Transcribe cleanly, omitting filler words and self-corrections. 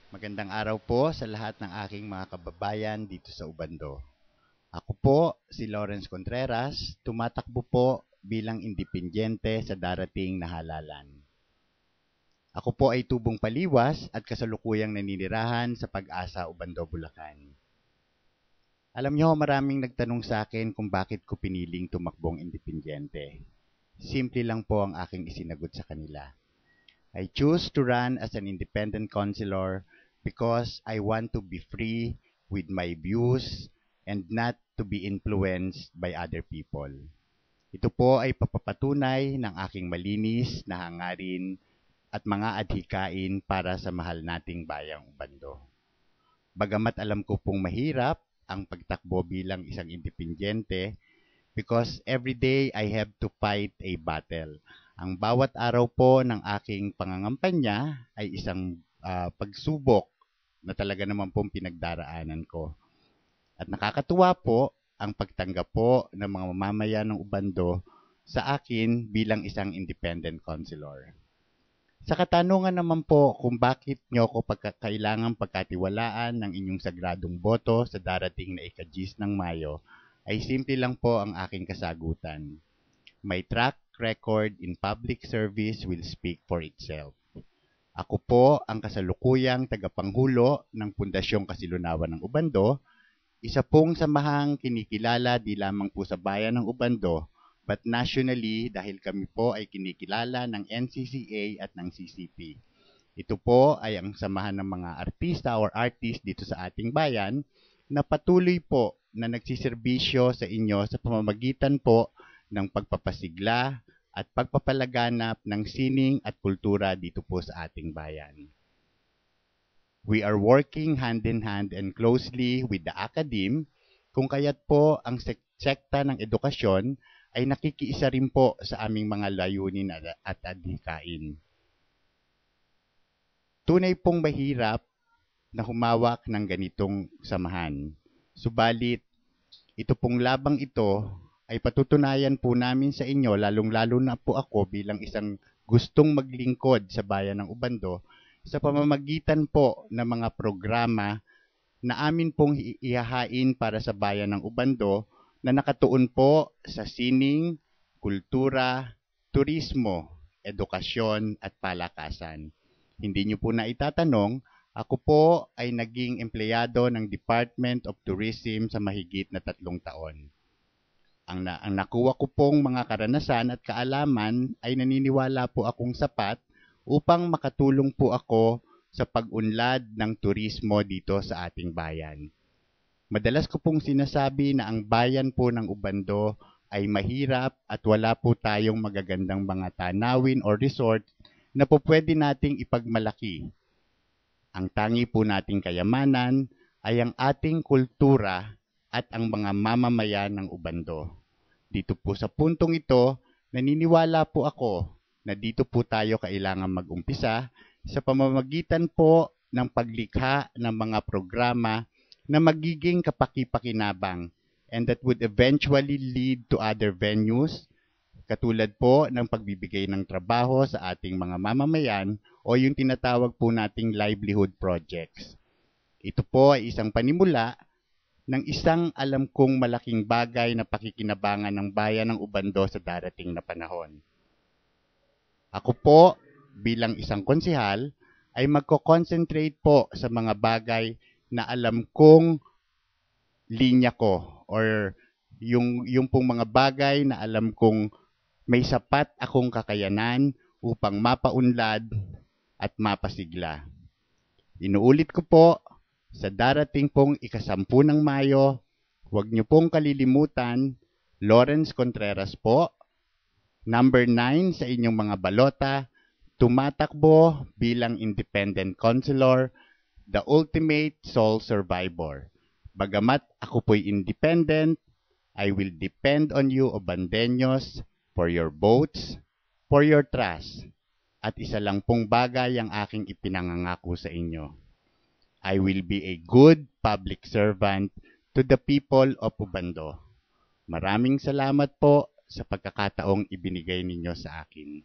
Magandang araw po sa lahat ng aking mga kababayan dito sa Ubando. Ako po si Lawrence Contreras, tumatakbo po bilang independyente sa darating na halalan. Ako po ay tubong paliwas at kasalukuyang naninirahan sa Pag-asa, Ubando, Bulacan. Alam niyo, maraming nagtanong sa akin kung bakit ko piniling tumakbong independyente. Simple lang po ang aking isinagot sa kanila. I choose to run as an independent councilor because I want to be free with my views and not to be influenced by other people. Ito po ay papapatunay ng aking malinis na hangarin at mga adhikain para sa mahal nating bayang Ubando. Bagamat alam ko pong mahirap ang pagtakbo bilang isang independyente because every day I have to fight a battle. Ang bawat araw po ng aking pangangampanya ay isang pagsubok na talaga naman pong pinagdaraanan ko. At nakakatuwa po ang pagtanggap po ng mga mamamayan ng Ubando sa akin bilang isang independent councilor. Sa katanungan naman po kung bakit nyo ko kailangang pagkatiwalaan ng inyong sagradong boto sa darating na ika-10 ng Mayo, ay simple lang po ang aking kasagutan. My track record in public service will speak for itself. Ako po ang kasalukuyang tagapanghulo ng Pundasyong Kasilunawan ng Ubando, isa pong samahang kinikilala di lamang po sa bayan ng Ubando, but nationally dahil kami po ay kinikilala ng NCCA at ng CCP. Ito po ay ang samahan ng mga artista or artist dito sa ating bayan na patuloy po na nagsiservisyo sa inyo sa pamamagitan po ng pagpapasigla at pagpapalaganap ng sining at kultura dito po sa ating bayan. We are working hand in hand and closely with the academe kung kaya't po ang sekta ng edukasyon ay nakikiisa rin po sa aming mga layunin at adhikain. Tunay pong mahirap na humawak ng ganitong samahan. Subalit, ito pong labang ito ay patutunayan po namin sa inyo, lalong-lalo na po ako bilang isang gustong maglingkod sa bayan ng Ubando, sa pamamagitan po ng mga programa na amin pong ihahain para sa bayan ng Ubando na nakatuon po sa sining, kultura, turismo, edukasyon at palakasan. Hindi nyo po na itatanong, ako po ay naging empleyado ng Department of Tourism sa mahigit na 3 taon. Ang nakuha ko pong mga karanasan at kaalaman ay naniniwala po akong sapat upang makatulong po ako sa pag-unlad ng turismo dito sa ating bayan. Madalas ko pong sinasabi na ang bayan po ng Ubando ay mahirap at wala po tayong magagandang mga tanawin o resort na po pwede nating ipagmalaki. Ang tangi po nating kayamanan ay ang ating kultura at ang mga mamamayan ng Ubando. Dito po sa puntong ito, naniniwala po ako na dito po tayo kailangan mag-umpisa sa pamamagitan po ng paglikha ng mga programa na magiging kapaki-pakinabang and that would eventually lead to other venues katulad po ng pagbibigay ng trabaho sa ating mga mamamayan o yung tinatawag po nating livelihood projects. Ito po ay isang panimula ng isang alam kong malaking bagay na pakikinabangan ng bayan ng Ubando sa darating na panahon. Ako po, bilang isang konsehal, ay magko-concentrate po sa mga bagay na alam kong linya ko or yung pong mga bagay na alam kong may sapat akong kakayanan upang mapaunlad at mapasigla. Inuulit ko po, sa darating pong ika-10 ng Mayo, huwag niyo pong kalilimutan, Lawrence Contreras po, number 9 sa inyong mga balota, tumatakbo bilang independent councilor, the ultimate sole survivor. Bagamat ako po'y independent, I will depend on you, Obandeños, for your votes, for your trust. At isa lang pong bagay ang aking ipinangangako sa inyo. I will be a good public servant to the people of Ubando. Maraming salamat po sa pagkakataong ibinigay ninyo sa akin.